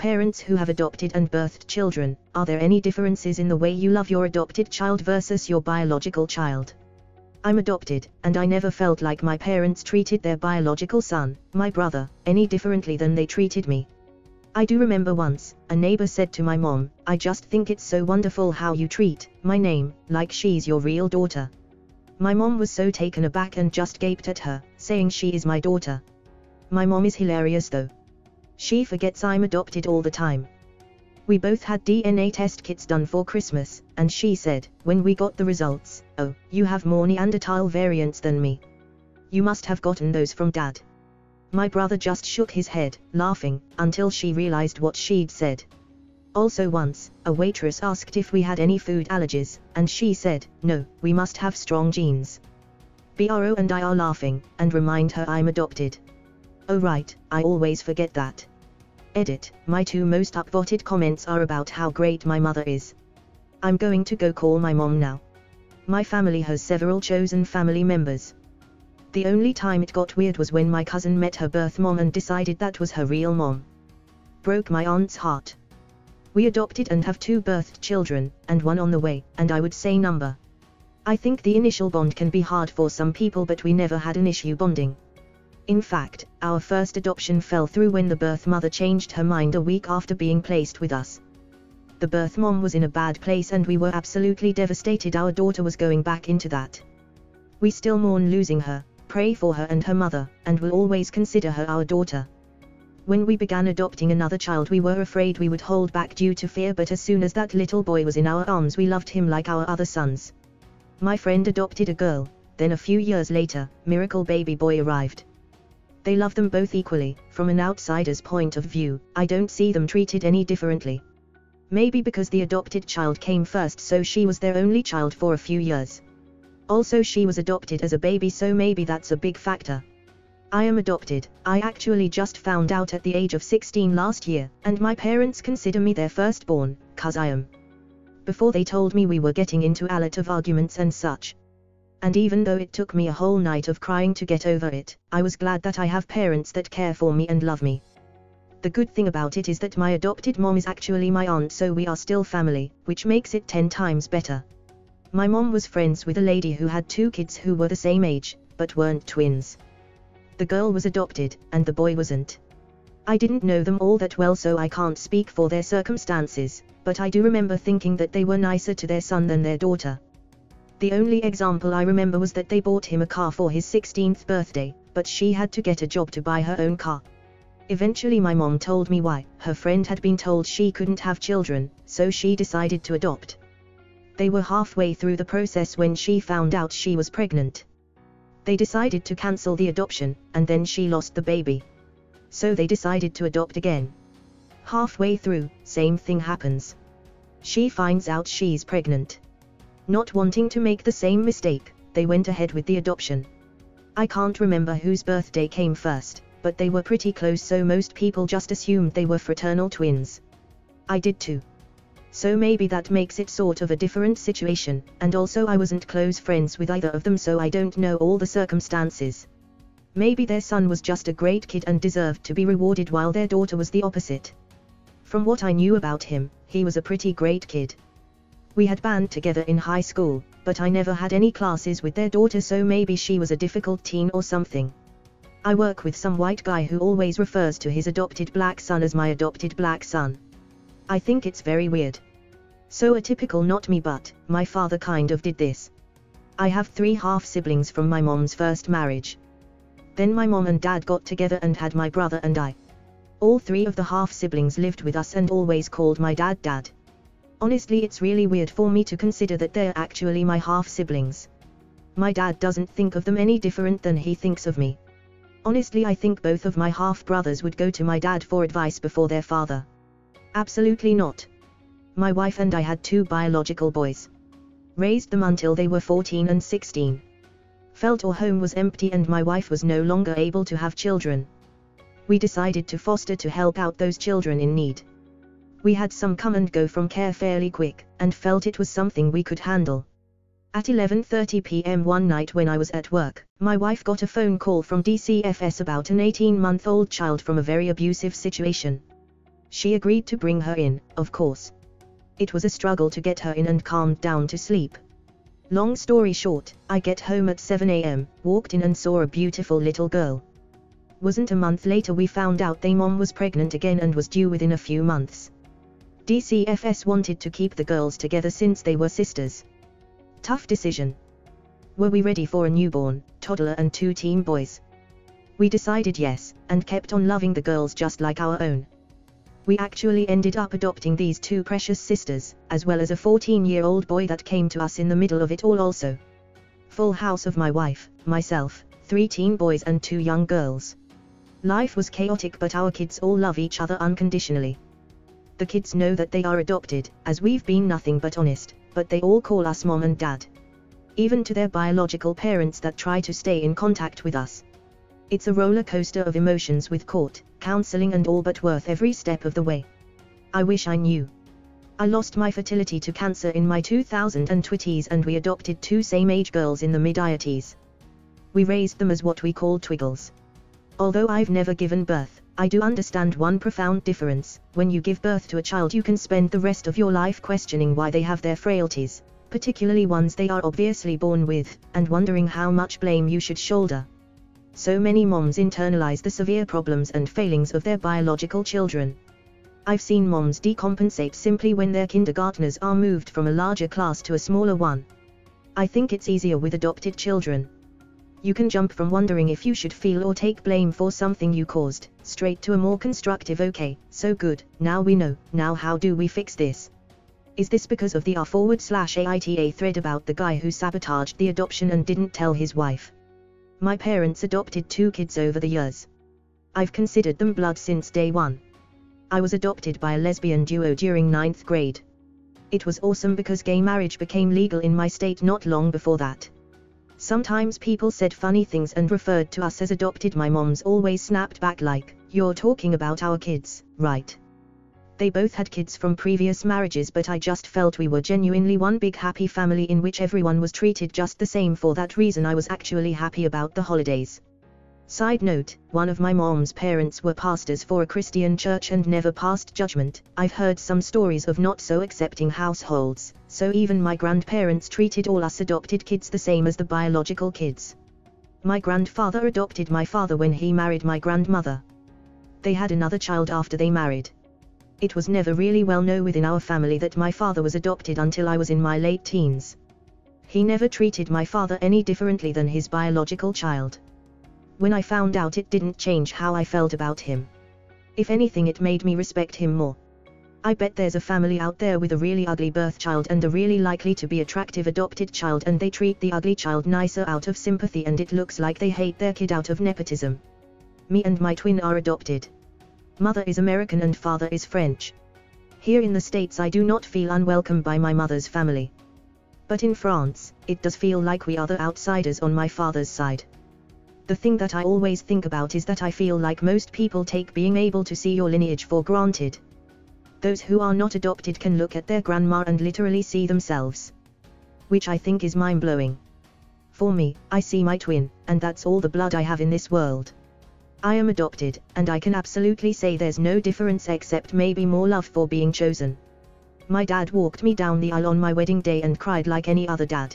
parents who have adopted and birthed children, are there any differences in the way you love your adopted child versus your biological child? I'm adopted, and I never felt like my parents treated their biological son, my brother, any differently than they treated me. I do remember once, a neighbor said to my mom, "I just think it's so wonderful how you treat my name, like she's your real daughter." My mom was so taken aback and just gaped at her, saying she is my daughter. My mom is hilarious though. She forgets I'm adopted all the time. We both had DNA test kits done for Christmas, and she said, when we got the results, "Oh, you have more Neanderthal variants than me. You must have gotten those from Dad." My brother just shook his head, laughing, until she realized what she'd said. Also once, a waitress asked if we had any food allergies, and she said, "No, we must have strong genes." Bro and I are laughing, and remind her I'm adopted. Oh right, I always forget that. Edit, my two most upvoted comments are about how great my mother is. I'm going to go call my mom now. My family has several chosen family members. The only time it got weird was when my cousin met her birth mom and decided that was her real mom. Broke my aunt's heart. We adopted and have 2 birthed children, and 1 on the way, and I would say number. I think the initial bond can be hard for some people, but we never had an issue bonding. In fact, our first adoption fell through when the birth mother changed her mind a week after being placed with us. The birth mom was in a bad place and we were absolutely devastated our daughter was going back into that. We still mourn losing her, pray for her and her mother, and will always consider her our daughter. When we began adopting another child we were afraid we would hold back due to fear, but as soon as that little boy was in our arms we loved him like our other sons. My friend adopted a girl, then a few years later, miracle baby boy arrived. They love them both equally. From an outsider's point of view, I don't see them treated any differently. Maybe because the adopted child came first, so she was their only child for a few years. Also she was adopted as a baby, so maybe that's a big factor. I am adopted. I actually just found out at the age of 16 last year, and my parents consider me their firstborn, cause I am. Before they told me we were getting into a lot of arguments and such. And even though it took me a whole night of crying to get over it, I was glad that I have parents that care for me and love me. The good thing about it is that my adopted mom is actually my aunt, so we are still family, which makes it 10 times better. My mom was friends with a lady who had 2 kids who were the same age, but weren't twins. The girl was adopted, and the boy wasn't. I didn't know them all that well, so I can't speak for their circumstances, but I do remember thinking that they were nicer to their son than their daughter. The only example I remember was that they bought him a car for his 16th birthday, but she had to get a job to buy her own car. Eventually my mom told me why. Her friend had been told she couldn't have children, so she decided to adopt. They were halfway through the process when she found out she was pregnant. They decided to cancel the adoption, and then she lost the baby. So they decided to adopt again. Halfway through, same thing happens. She finds out she's pregnant. Not wanting to make the same mistake, they went ahead with the adoption. I can't remember whose birthday came first, but they were pretty close, so most people just assumed they were fraternal twins. I did too. So maybe that makes it sort of a different situation, and also I wasn't close friends with either of them, so I don't know all the circumstances. Maybe their son was just a great kid and deserved to be rewarded, while their daughter was the opposite. From what I knew about him, he was a pretty great kid. We had band together in high school, but I never had any classes with their daughter, so maybe she was a difficult teen or something. I work with some white guy who always refers to his adopted black son as my adopted black son. I think it's very weird. So a typical not me, but my father kind of did this. I have 3 half-siblings from my mom's first marriage. Then my mom and dad got together and had my brother and I. All 3 of the half-siblings lived with us and always called my dad Dad. Honestly, it's really weird for me to consider that they're actually my half-siblings. My dad doesn't think of them any different than he thinks of me. Honestly, I think both of my half-brothers would go to my dad for advice before their father. Absolutely not. My wife and I had 2 biological boys. Raised them until they were 14 and 16. Felt our home was empty and my wife was no longer able to have children. We decided to foster to help out those children in need. We had some come and go from care fairly quick, and felt it was something we could handle. At 11:30 p.m. one night when I was at work, my wife got a phone call from DCFS about an 18-month-old child from a very abusive situation. She agreed to bring her in, of course. It was a struggle to get her in and calmed down to sleep. Long story short, I get home at 7 a.m., walked in and saw a beautiful little girl. Wasn't a month later we found out they mom was pregnant again and was due within a few months. DCFS wanted to keep the girls together since they were sisters. Tough decision. Were we ready for a newborn, toddler and 2 teen boys? We decided yes, and kept on loving the girls just like our own. We actually ended up adopting these 2 precious sisters, as well as a 14-year-old boy that came to us in the middle of it all also. Full house of my wife, myself, 3 teen boys and 2 young girls. Life was chaotic but our kids all love each other unconditionally. The kids know that they are adopted, as we've been nothing but honest, but they all call us mom and dad. Even to their biological parents that try to stay in contact with us. It's a roller coaster of emotions with court, counseling and all but worth every step of the way. I wish I knew. I lost my fertility to cancer in my 2020s and we adopted 2 same-age girls in the mid-80s. We raised them as what we call twiggles. Although I've never given birth, I do understand one profound difference. When you give birth to a child you can spend the rest of your life questioning why they have their frailties, particularly ones they are obviously born with, and wondering how much blame you should shoulder. So many moms internalize the severe problems and failings of their biological children. I've seen moms decompensate simply when their kindergartners are moved from a larger class to a smaller one. I think it's easier with adopted children. You can jump from wondering if you should feel or take blame for something you caused, straight to a more constructive okay, so good, now we know, now how do we fix this? Is this because of the r/AITA thread about the guy who sabotaged the adoption and didn't tell his wife? My parents adopted 2 kids over the years. I've considered them blood since day one. I was adopted by a lesbian duo during 9th grade. It was awesome because gay marriage became legal in my state not long before that. Sometimes people said funny things and referred to us as adopted. My mom's always snapped back like, "You're talking about our kids, right?" They both had kids from previous marriages but I just felt we were genuinely one big happy family in which everyone was treated just the same. For that reason I was actually happy about the holidays. Side note, one of my mom's parents were pastors for a Christian church and never passed judgment. I've heard some stories of not so accepting households, so even my grandparents treated all us adopted kids the same as the biological kids. My grandfather adopted my father when he married my grandmother. They had another child after they married. It was never really well known within our family that my father was adopted until I was in my late teens. He never treated my father any differently than his biological child. When I found out, it didn't change how I felt about him. If anything, it made me respect him more. I bet there's a family out there with a really ugly birth child and a really likely to be attractive adopted child and they treat the ugly child nicer out of sympathy and it looks like they hate their kid out of nepotism. Me and my twin are adopted. Mother is American and father is French. Here in the States I do not feel unwelcome by my mother's family. But in France, it does feel like we are the outsiders on my father's side. The thing that I always think about is that I feel like most people take being able to see your lineage for granted. Those who are not adopted can look at their grandma and literally see themselves. Which I think is mind-blowing. For me, I see my twin, and that's all the blood I have in this world. I am adopted, and I can absolutely say there's no difference except maybe more love for being chosen. My dad walked me down the aisle on my wedding day and cried like any other dad.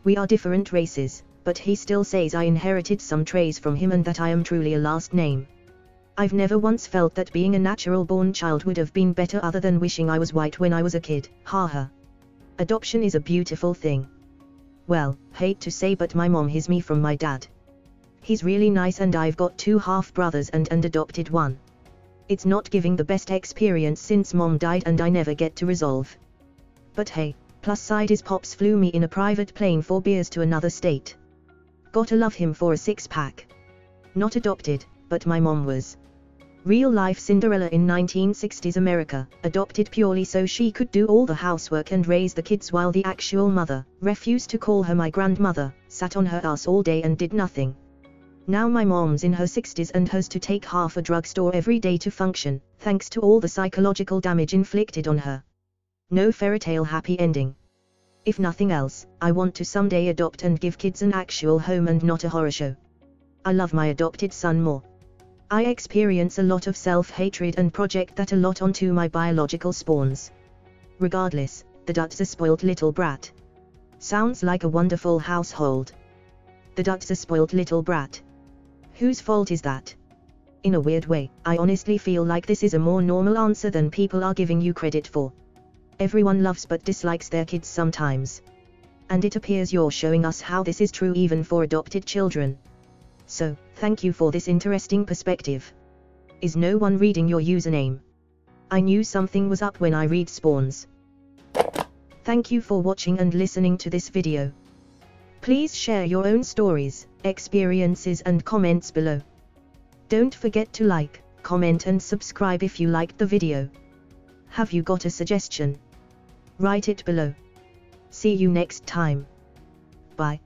We are different races, but he still says I inherited some traits from him and that I am truly a last name. I've never once felt that being a natural-born child would have been better other than wishing I was white when I was a kid, haha. Adoption is a beautiful thing. Well, hate to say but my mom hid me from my dad. He's really nice and I've got 2 half-brothers and adopted one. It's not giving the best experience since mom died and I never get to resolve. But hey, plus side is Pops flew me in a private plane for beers to another state. Gotta love him for a 6-pack. Not adopted, but my mom was. Real-life Cinderella in 1960s America, adopted purely so she could do all the housework and raise the kids while the actual mother, refused to call her my grandmother, sat on her ass all day and did nothing. Now my mom's in her 60s and has to take half a drugstore every day to function, thanks to all the psychological damage inflicted on her. No fairytale happy ending. If nothing else, I want to someday adopt and give kids an actual home and not a horror show. I love my adopted son more. I experience a lot of self-hatred and project that a lot onto my biological spawns. Regardless, the Dut's a spoiled little brat. Sounds like a wonderful household. The Dut's a spoiled little brat. Whose fault is that? In a weird way, I honestly feel like this is a more normal answer than people are giving you credit for. Everyone loves but dislikes their kids sometimes. And it appears you're showing us how this is true even for adopted children. So, thank you for this interesting perspective. Is no one reading your username? I knew something was up when I read spawns. Thank you for watching and listening to this video. Please share your own stories, experiences and comments below. Don't forget to like, comment and subscribe if you liked the video. Have you got a suggestion? Write it below. See you next time. Bye.